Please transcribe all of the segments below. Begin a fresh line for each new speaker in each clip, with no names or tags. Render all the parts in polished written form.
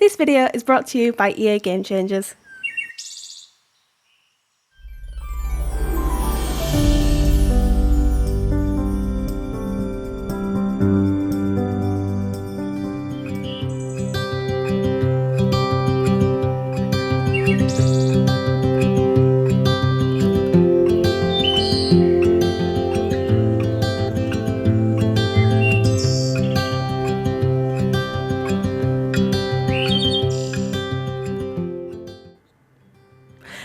This video is brought to you by EA Game Changers.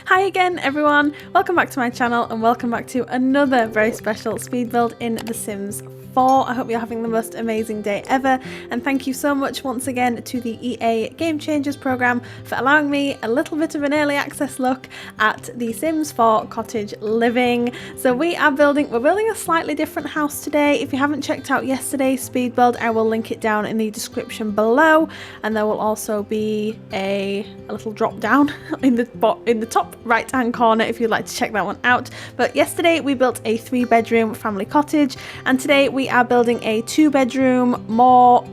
Hi again everyone, welcome back to my channel and welcome back to another very special speed build in The Sims 4. I hope you're having the most amazing day ever, and thank you so much once again to the EA Game Changers program for allowing me a little bit of an early access look at The Sims 4 Cottage Living. So we're building a slightly different house today. If you haven't checked out yesterday's speed build, I will link it down in the description below, and there will also be a little drop down in the top right hand corner if you'd like to check that one out. But yesterday we built a 3-bedroom family cottage, and today we are building a 2-bedroom, more,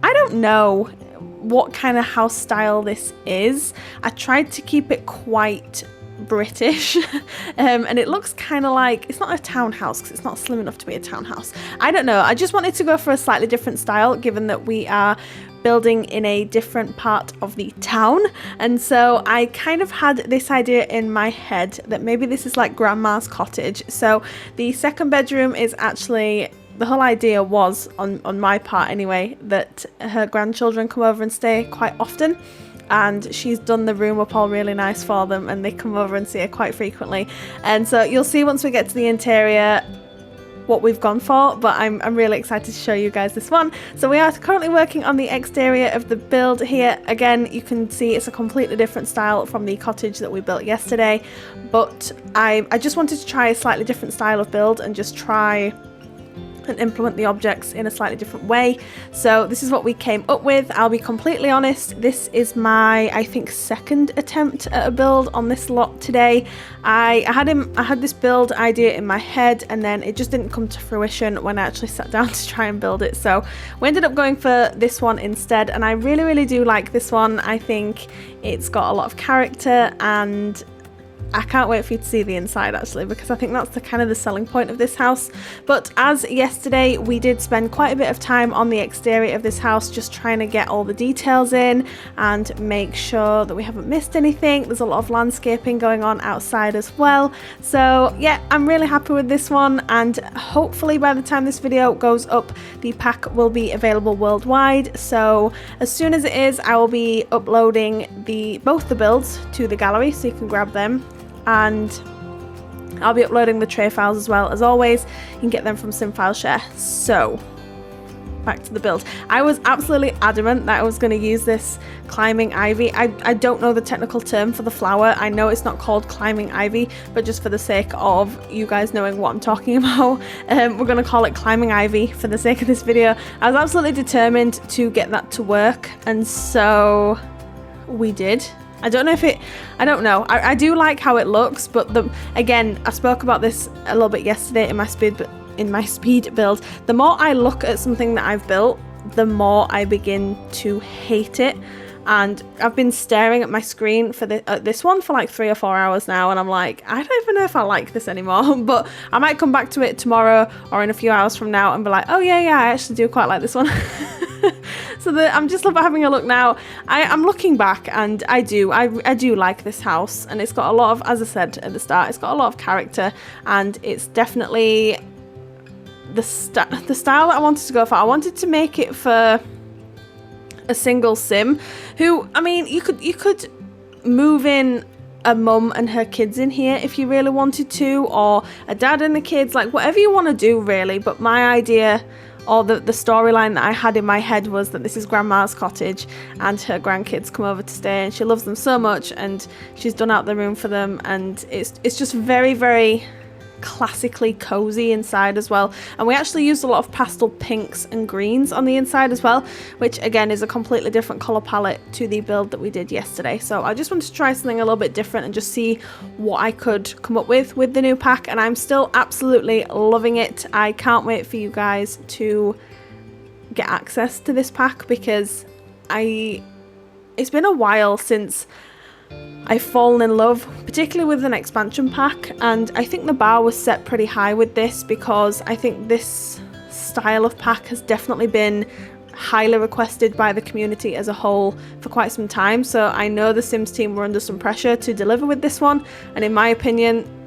I don't know what kind of house style this is. I tried to keep it quite British and it looks kind of like, it's not a townhouse because it's not slim enough to be a townhouse. I don't know, I just wanted to go for a slightly different style given that we are building in a different part of the town, and so I kind of had this idea in my head that maybe this is like grandma's cottage. So the 2nd bedroom is actually, the whole idea was on my part anyway, that her grandchildren come over and stay quite often, and she's done the room up all really nice for them and they come over and see her quite frequently. And so you'll see once we get to the interior what we've gone for, but I'm really excited to show you guys this one. So we are currently working on the exterior of the build here. Again, you can see it's a completely different style from the cottage that we built yesterday, but I just wanted to try a slightly different style of build and just try and implement the objects in a slightly different way. So this is what we came up with. I'll be completely honest, this is my, I think, 2nd attempt at a build on this lot today. I had this build idea in my head and then it just didn't come to fruition when I actually sat down to try and build it. So we ended up going for this one instead, and I really do like this one. I think it's got a lot of character, and I can't wait for you to see the inside actually, because I think that's the kind of the selling point of this house. But as yesterday, we did spend quite a bit of time on the exterior of this house just trying to get all the details in and make sure that we haven't missed anything. There's a lot of landscaping going on outside as well. So yeah, I'm really happy with this one, and hopefully by the time this video goes up, the pack will be available worldwide. So as soon as it is, I will be uploading both the builds to the gallery so you can grab them, and I'll be uploading the tray files as well. As always, you can get them from SimFileShare. So back to the build. I was absolutely adamant that I was going to use this climbing ivy. I don't know the technical term for the flower. I know it's not called climbing ivy, but just for the sake of you guys knowing what I'm talking about, we're going to call it climbing ivy for the sake of this video. I was absolutely determined to get that to work, and so we did. I don't know. I do like how it looks, but again, I spoke about this a little bit yesterday in my speed build. The more I look at something that I've built, the more I begin to hate it. And I've been staring at my screen for this one for like 3 or 4 hours now, and I'm like, I don't even know if I like this anymore. But I might come back to it tomorrow or in a few hours from now and be like, oh yeah, I actually do quite like this one. So I'm just having a look now. I'm looking back, and I do like this house, and it's got a lot of, as I said at the start, it's got a lot of character, and it's definitely the style that I wanted to go for. I wanted to make it for a single sim who, I mean, you could move in a mum and her kids in here if you really wanted to, or a dad and the kids, like whatever you want to do really. But my idea, or the storyline that I had in my head, was that this is grandma's cottage and her grandkids come over to stay, and she loves them so much, and she's done out the room for them, and it's just very classically cozy inside as well. And we actually used a lot of pastel pinks and greens on the inside as well, which again is a completely different color palette to the build that we did yesterday. So I just wanted to try something a little bit different and just see what I could come up with the new pack, and I'm still absolutely loving it. I can't wait for you guys to get access to this pack, because I it's been a while since I've fallen in love, particularly with an expansion pack, and I think the bar was set pretty high with this because I think this style of pack has definitely been highly requested by the community as a whole for quite some time. So I know the Sims team were under some pressure to deliver with this one, and in my opinion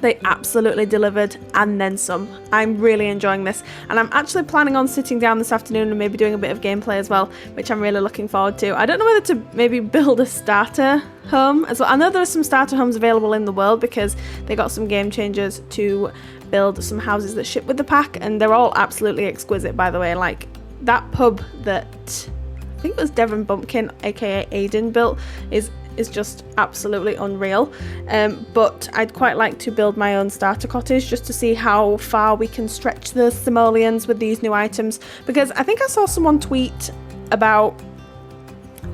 they absolutely delivered and then some. I'm really enjoying this, and I'm actually planning on sitting down this afternoon and maybe doing a bit of gameplay as well, which I'm really looking forward to. I don't know whether to maybe build a starter home as well. I know there are some starter homes available in the world because they got some game changers to build some houses that ship with the pack, and they're all absolutely exquisite, by the way. Like that pub that I think it was Devon Bumpkin aka Aiden built is just absolutely unreal. But I'd quite like to build my own starter cottage just to see how far we can stretch the simoleons with these new items, because I think I saw someone tweet about,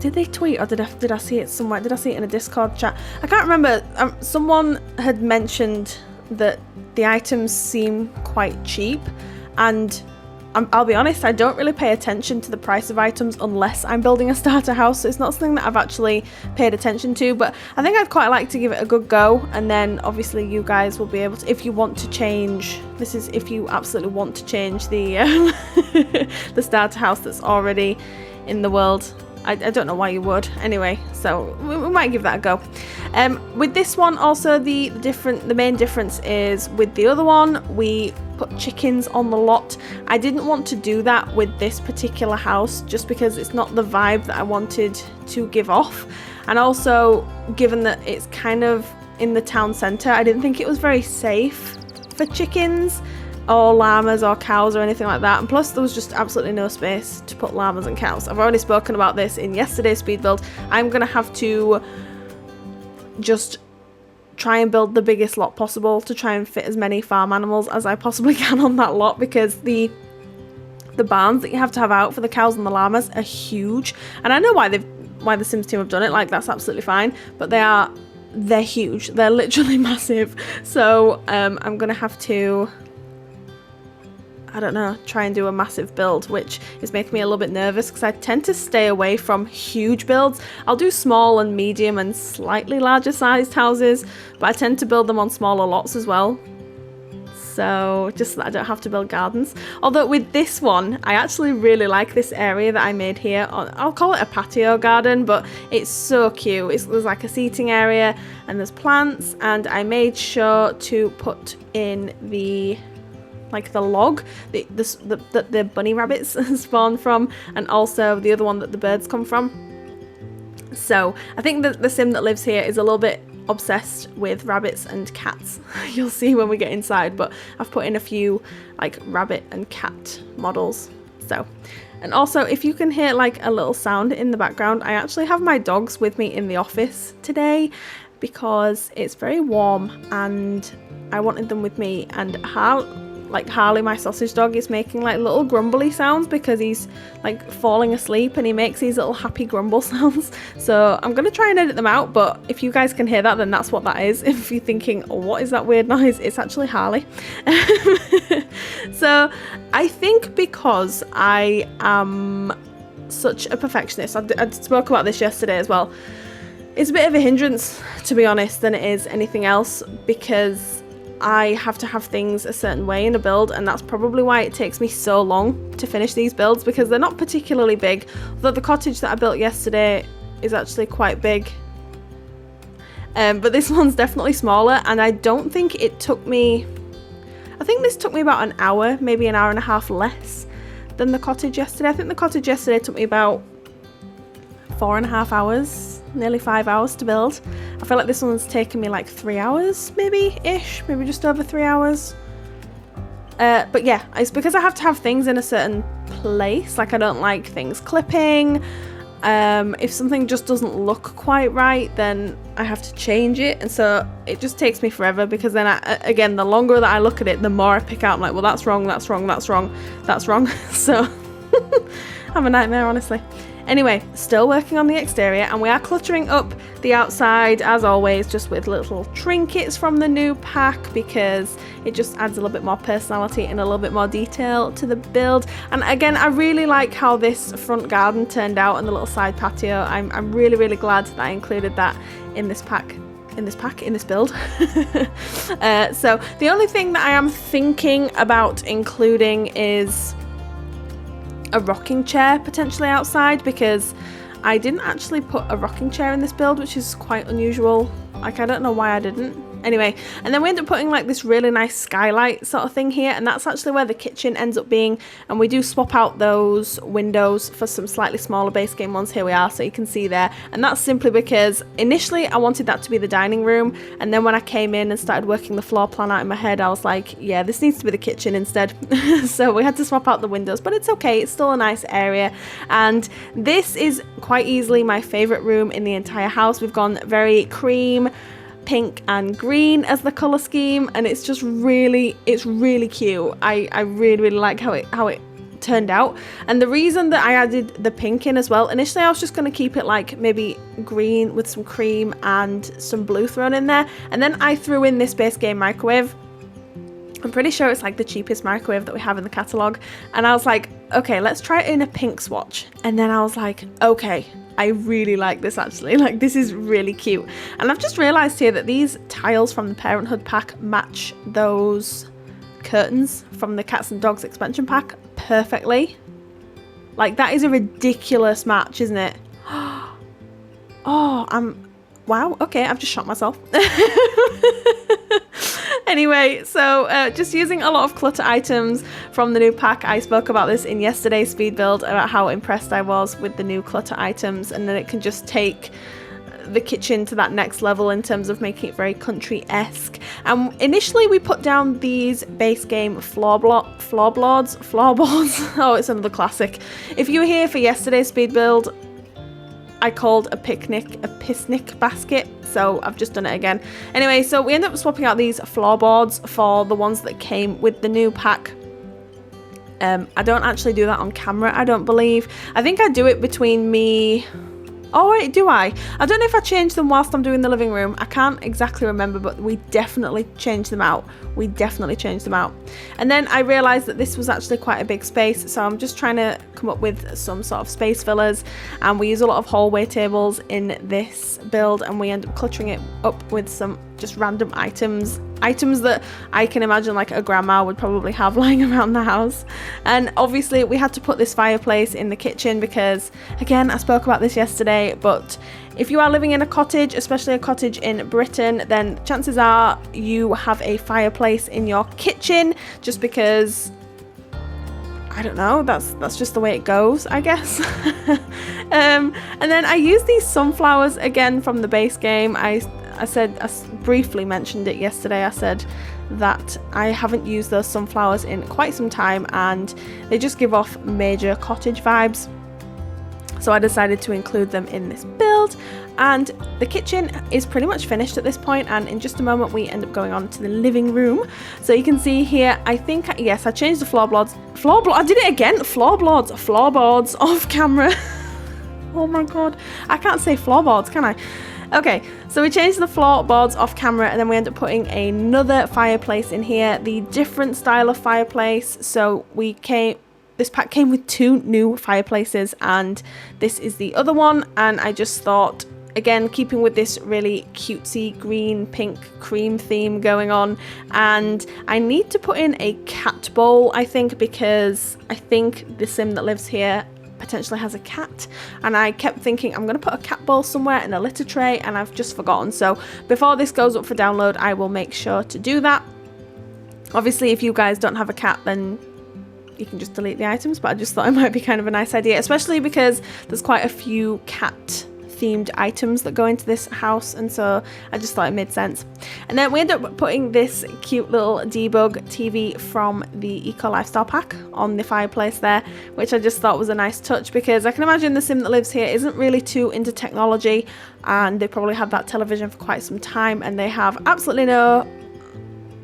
did they tweet or did I see it somewhere? Did I see it in a Discord chat? I can't remember. Someone had mentioned that the items seem quite cheap, and I'll be honest, I don't really pay attention to the price of items unless I'm building a starter house, so it's not something that I've actually paid attention to, but I think I'd quite like to give it a good go, and then obviously you guys will be able to, if you want to change, this is if you absolutely want to change the the starter house that's already in the world. I don't know why you would. Anyway, so we might give that a go. With this one also, the main difference is with the other one, we put chickens on the lot. I didn't want to do that with this particular house just because it's not the vibe that I wanted to give off. And also, given that it's kind of in the town centre, I didn't think it was very safe for chickens or llamas or cows or anything like that, and plus there was just absolutely no space to put llamas and cows. I've already spoken about this in yesterday's speed build. I'm gonna have to just try and build the biggest lot possible to try and fit as many farm animals as I possibly can on that lot, because the barns that you have to have out for the cows and the llamas are huge, and I know why the Sims team have done it, like that's absolutely fine, but they're huge, they're literally massive. So I'm gonna have to, I don't know, try and do a massive build, which is making me a little bit nervous because I tend to stay away from huge builds. I'll do small and medium and slightly larger sized houses, but I tend to build them on smaller lots as well, so just so that I don't have to build gardens. Although with this one, I actually really like this area that I made here. I'll call it a patio garden, but it's so cute. There's like a seating area and there's plants, and I made sure to put in the log that the bunny rabbits spawn from, and also the other one that the birds come from. So I think that the sim that lives here is a little bit obsessed with rabbits and cats. You'll see when we get inside, but I've put in a few like rabbit and cat models. So, and also if you can hear like a little sound in the background, I actually have my dogs with me in the office today because it's very warm and I wanted them with me, and Harley, my sausage dog, is making like little grumbly sounds because he's like falling asleep, and he makes these little happy grumble sounds. So I'm gonna try and edit them out, but if you guys can hear that, then that's what that is. If you're thinking, oh, what is that weird noise, it's actually Harley. So I think because I am such a perfectionist, I spoke about this yesterday as well, it's a bit of a hindrance, to be honest, than it is anything else, because I have to have things a certain way in a build, and that's probably why it takes me so long to finish these builds, because they're not particularly big. Although the cottage that I built yesterday is actually quite big, but this one's definitely smaller, and I don't think it took me, I think this took me about an hour, maybe an hour and a half less than the cottage yesterday. I think the cottage yesterday took me about 4.5 hours, nearly 5 hours to build. I feel like this one's taken me like 3 hours, maybe just over 3 hours. But yeah, it's because I have to have things in a certain place. Like I don't like things clipping. If something just doesn't look quite right, then I have to change it, and so it just takes me forever, because then again, the longer that I look at it, the more I pick out, I'm like, well, that's wrong, that's wrong, that's wrong, that's wrong. So I'm a nightmare, honestly. Anyway, still working on the exterior, and we are cluttering up the outside as always, just with little trinkets from the new pack, because it just adds a little bit more personality and a little bit more detail to the build. And again, I really like how this front garden turned out and the little side patio. I'm really glad that I included that in this pack. In this build. So the only thing that I am thinking about including is a rocking chair potentially outside, because I didn't actually put a rocking chair in this build, which is quite unusual. Like, I don't know why I didn't. Anyway, and then we end up putting like this really nice skylight sort of thing here, and that's actually where the kitchen ends up being. And we do swap out those windows for some slightly smaller base game ones. Here we are, so you can see there. And that's simply because initially I wanted that to be the dining room, and then when I came in and started working the floor plan out in my head, I was like, yeah, this needs to be the kitchen instead. So we had to swap out the windows, but it's okay, it's still a nice area. And this is quite easily my favorite room in the entire house. We've gone very cream, pink and green as the color scheme, and it's just really cute. I really like how it turned out. And the reason that I added the pink in as well, initially I was just going to keep it like maybe green with some cream and some blue thrown in there, and then I threw in this base game microwave. I'm pretty sure it's like the cheapest microwave that we have in the catalogue, and I was like, okay, let's try it in a pink swatch. And then I was like, okay, I really like this actually, like this is really cute. And I've just realised here that these tiles from the Parenthood pack match those curtains from the Cats and Dogs expansion pack perfectly. Like, that is a ridiculous match, isn't it? Oh, wow, okay, I've just shot myself. Anyway, so just using a lot of clutter items from the new pack. I spoke about this in yesterday's speed build about how impressed I was with the new clutter items, and then it can just take the kitchen to that next level in terms of making it very country-esque. And initially we put down these base game floorboards. Oh, it's another classic. If you were here for yesterday's speed build, I called a picnic basket, so I've just done it again. Anyway, so we end up swapping out these floorboards for the ones that came with the new pack. I don't actually do that on camera, I don't believe. I think I do it between me. Oh wait, do I? I don't know if I changed them whilst I'm doing the living room. I can't exactly remember, but we definitely changed them out. And then I realised that this was actually quite a big space, so I'm just trying to come up with some sort of space fillers, and we use a lot of hallway tables in this build, and we end up cluttering it up with some just random items that I can imagine like a grandma would probably have lying around the house. And obviously we had to put this fireplace in the kitchen because, again, I spoke about this yesterday, but if you are living in a cottage, especially a cottage in Britain, then chances are you have a fireplace in your kitchen, just because, I don't know, that's just the way it goes, I guess. And then I used these sunflowers again from the base game. I briefly mentioned it yesterday. I said that I haven't used those sunflowers in quite some time, and they just give off major cottage vibes. So I decided to include them in this build, and the kitchen is pretty much finished at this point, and in just a moment we end up going on to the living room. So you can see here, I think, yes, I changed the floorboards. I did it again, floorboards off camera. Oh my god, I can't say floorboards, can I? Okay, so we changed the floorboards off camera, and then we end up putting another fireplace in here, the different style of fireplace. So this pack came with 2 new fireplaces, and this is the other one. And I just thought, again, keeping with this really cutesy green, pink, cream theme going on, and I need to put in a cat bowl, I think, because I think the sim that lives here potentially has a cat, and I kept thinking I'm going to put a cat bowl somewhere in a litter tray, and I've just forgotten. So before this goes up for download, I will make sure to do that. Obviously, if you guys don't have a cat, then you can just delete the items, but I just thought it might be kind of a nice idea, especially because there's quite a few cat themed items that go into this house, and so I just thought it made sense. And then we end up putting this cute little debug TV from the Eco Lifestyle pack on the fireplace there, which I just thought was a nice touch, because I can imagine the sim that lives here isn't really too into technology, and they probably had that television for quite some time, and they have absolutely no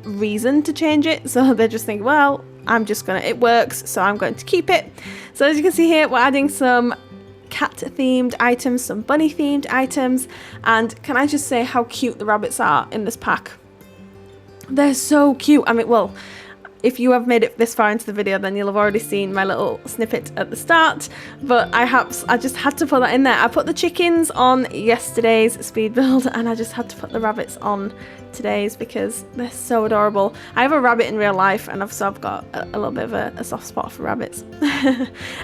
reason to change it, so they just think, well, it works, so I'm going to keep it. So as you can see here, we're adding some cat themed items, some bunny themed items, and can I just say how cute the rabbits are in this pack? They're so cute. I mean, well, if you have made it this far into the video, then you'll have already seen my little snippet at the start, but I just had to put that in there. I put the chickens on yesterday's speed build, and I just had to put the rabbits on today's because they're so adorable. I have a rabbit in real life, and I've got a little bit of a soft spot for rabbits.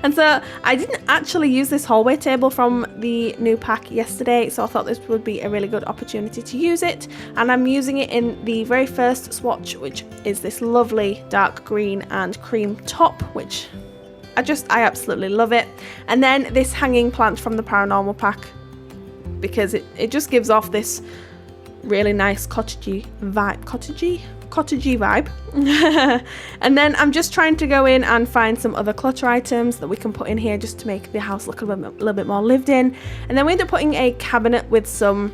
And so I didn't actually use this hallway table from the new pack yesterday, so I thought this would be a really good opportunity to use it, and I'm using it in the very first swatch, which is this lovely dark green and cream top, which I absolutely love it. And then this hanging plant from the paranormal pack, because it just gives off this really nice cottagey vibe. And then I'm just trying to go in and find some other clutter items that we can put in here just to make the house look a little bit more lived in. And then we end up putting a cabinet with some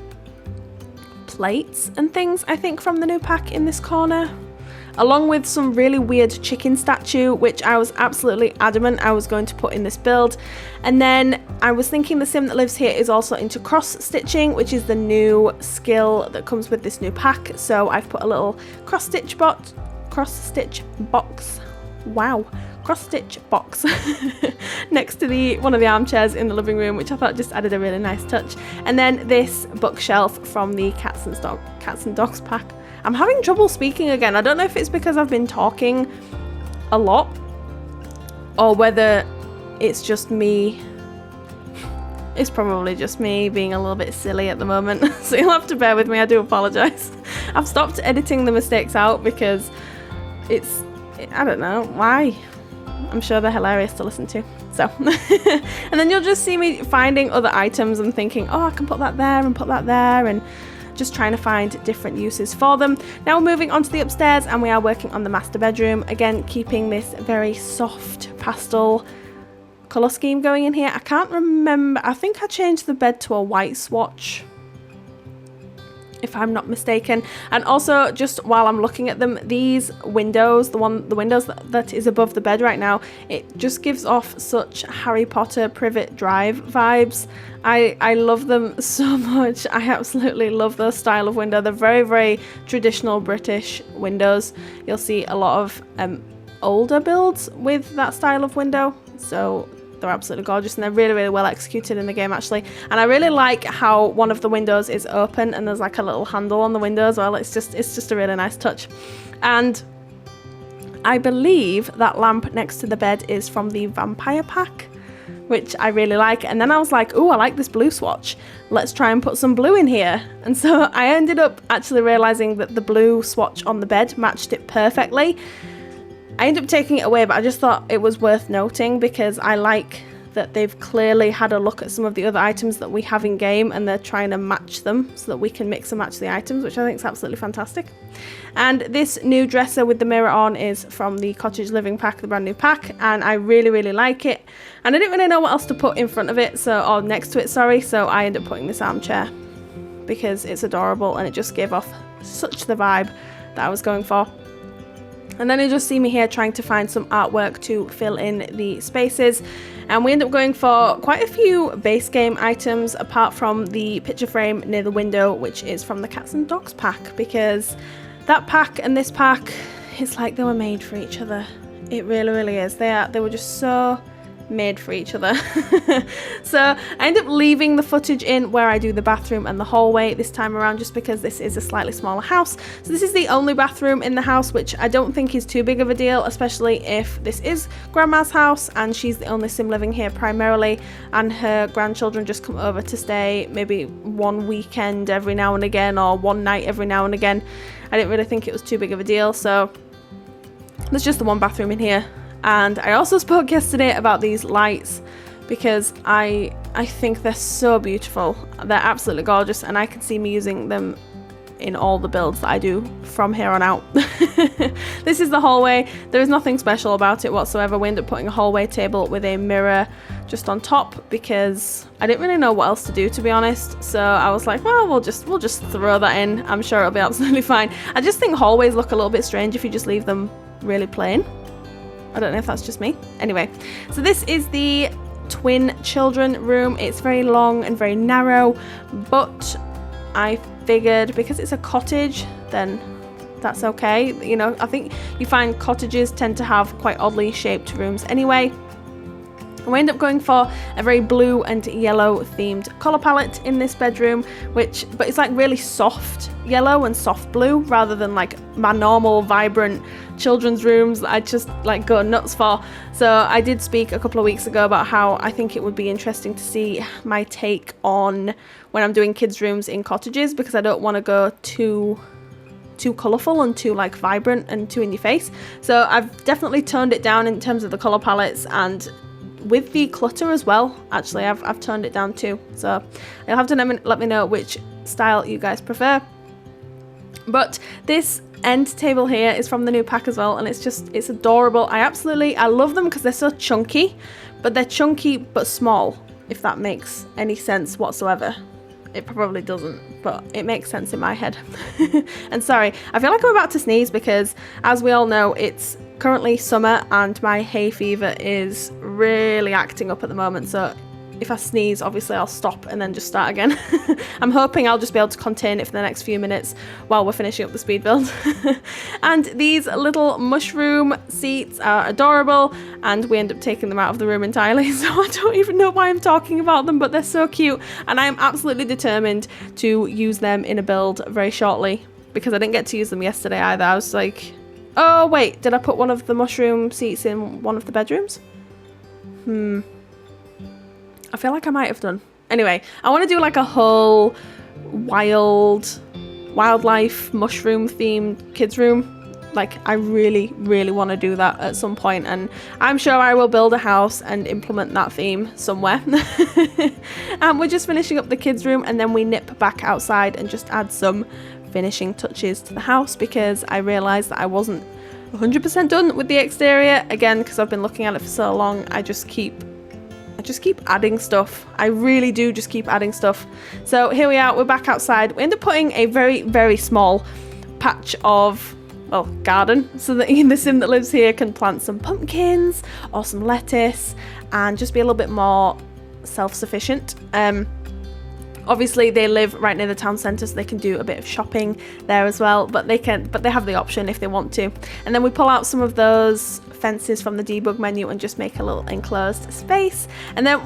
plates and things, I think, from the new pack in this corner, along with some really weird chicken statue, which I was absolutely adamant I was going to put in this build. And then I was thinking the sim that lives here is also into cross stitching, which is the new skill that comes with this new pack. So I've put a little cross stitch box next to one of the armchairs in the living room, which I thought just added a really nice touch. And then this bookshelf from the cats and dogs pack. I'm having trouble speaking again. I don't know if it's because I've been talking a lot or whether it's just me. It's probably just me being a little bit silly at the moment. So you'll have to bear with me. I do apologise. I've stopped editing the mistakes out because I don't know why. I'm sure they're hilarious to listen to. So, and then you'll just see me finding other items and thinking, oh, I can put that there and put that there, and just trying to find different uses for them. Now we're moving on to the upstairs, and we are working on the master bedroom. Again, keeping this very soft pastel colour scheme going in here. I can't remember. I think I changed the bed to a white swatch, if I'm not mistaken. And also, just while I'm looking at them, these windows, the windows that is above the bed right now, it just gives off such Harry Potter Privet Drive vibes. I love them so much. I absolutely love those style of window. They're very, very traditional British windows. You'll see a lot of older builds with that style of window, so they're absolutely gorgeous, and they're really, really well executed in the game, actually. And I really like how one of the windows is open and there's like a little handle on the window as well. It's just a really nice touch. And I believe that lamp next to the bed is from the vampire pack, which I really like. And then I was like, oh, I like this blue swatch. Let's try and put some blue in here. And so I ended up actually realizing that the blue swatch on the bed matched it perfectly. I ended up taking it away, but I just thought it was worth noting because I like that they've clearly had a look at some of the other items that we have in game, and they're trying to match them so that we can mix and match the items, which I think is absolutely fantastic. And this new dresser with the mirror on is from the Cottage Living pack, the brand new pack, and I really, really like it. And I didn't really know what else to put in front of it, or next to it, sorry, so I ended up putting this armchair because it's adorable and it just gave off such the vibe that I was going for. And then you just see me here trying to find some artwork to fill in the spaces, and we end up going for quite a few base game items apart from the picture frame near the window, which is from the cats and dogs pack, because that pack and this pack, it's like they were made for each other. It really, really is. They were just so made for each other. So I end up leaving the footage in where I do the bathroom and the hallway this time around, just because this is a slightly smaller house. So this is the only bathroom in the house, which I don't think is too big of a deal, especially if this is grandma's house and she's the only sim living here primarily, and her grandchildren just come over to stay maybe one weekend every now and again, or one night every now and again. I didn't really think it was too big of a deal, so there's just the one bathroom in here. And I also spoke yesterday about these lights because I think they're so beautiful. They're absolutely gorgeous, and I can see me using them in all the builds that I do from here on out. This is the hallway. There is nothing special about it whatsoever. We end up putting a hallway table with a mirror just on top because I didn't really know what else to do, to be honest. So I was like, well, we'll just throw that in. I'm sure it'll be absolutely fine. I just think hallways look a little bit strange if you just leave them really plain. I don't know if that's just me. Anyway, so this is the twin children room. It's very long and very narrow, but I figured because it's a cottage, then that's okay. You know, I think you find cottages tend to have quite oddly shaped rooms anyway. We end up going for a very blue and yellow themed colour palette in this bedroom, but it's like really soft yellow and soft blue rather than like my normal vibrant children's rooms that I just like go nuts for. So I did speak a couple of weeks ago about how I think it would be interesting to see my take on when I'm doing kids' rooms in cottages, because I don't want to go too colourful and too like vibrant and too in your face. So I've definitely toned it down in terms of the colour palettes, and with the clutter as well. Actually, I've toned it down too, so you'll have to let me know which style you guys prefer. But this end table here is from the new pack as well, and it's adorable. I love them because they're so chunky, but they're chunky but small, if that makes any sense whatsoever. It probably doesn't, but it makes sense in my head. And sorry, I feel like I'm about to sneeze because, as we all know, it's currently summer and my hay fever is really acting up at the moment. So if I sneeze, obviously I'll stop and then just start again. I'm hoping I'll just be able to contain it for the next few minutes while we're finishing up the speed build. And these little mushroom seats are adorable, and we end up taking them out of the room entirely, so I don't even know why I'm talking about them, but they're so cute, and I'm absolutely determined to use them in a build very shortly, because I didn't get to use them yesterday either. I was like, oh wait, did I put one of the mushroom seats in one of the bedrooms? I feel like I might have done. Anyway, I want to do like a whole wildlife mushroom themed kids room. Like, I really, really want to do that at some point, and I'm sure I will build a house and implement that theme somewhere. And we're just finishing up the kids room, and then we nip back outside and just add some finishing touches to the house, because I realised that I wasn't 100% done with the exterior. Again, because I've been looking at it for so long, I just keep adding stuff. I really do just keep adding stuff. So here we are, we're back outside. We end up putting a very, very small patch of, well, garden, so that the sim that lives here can plant some pumpkins or some lettuce and just be a little bit more self-sufficient. Obviously they live right near the town centre, so they can do a bit of shopping there as well, but they have the option if they want to. And then we pull out some of those fences from the debug menu and just make a little enclosed space. And then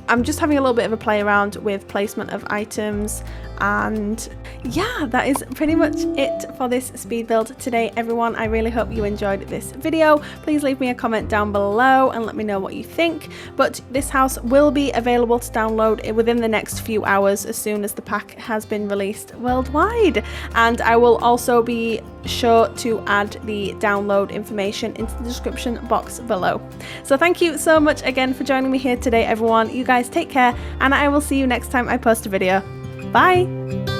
I'm just having a little bit of a play around with placement of items, and yeah, that is pretty much it for this speed build today, everyone. I really hope you enjoyed this video. Please leave me a comment down below and let me know what you think. But this house will be available to download within the next few hours, as soon as the pack has been released worldwide. And I will also be sure to add the download information into the description box below. So thank you so much again for joining me here today, everyone. You guys take care, and I will see you next time I post a video. Bye!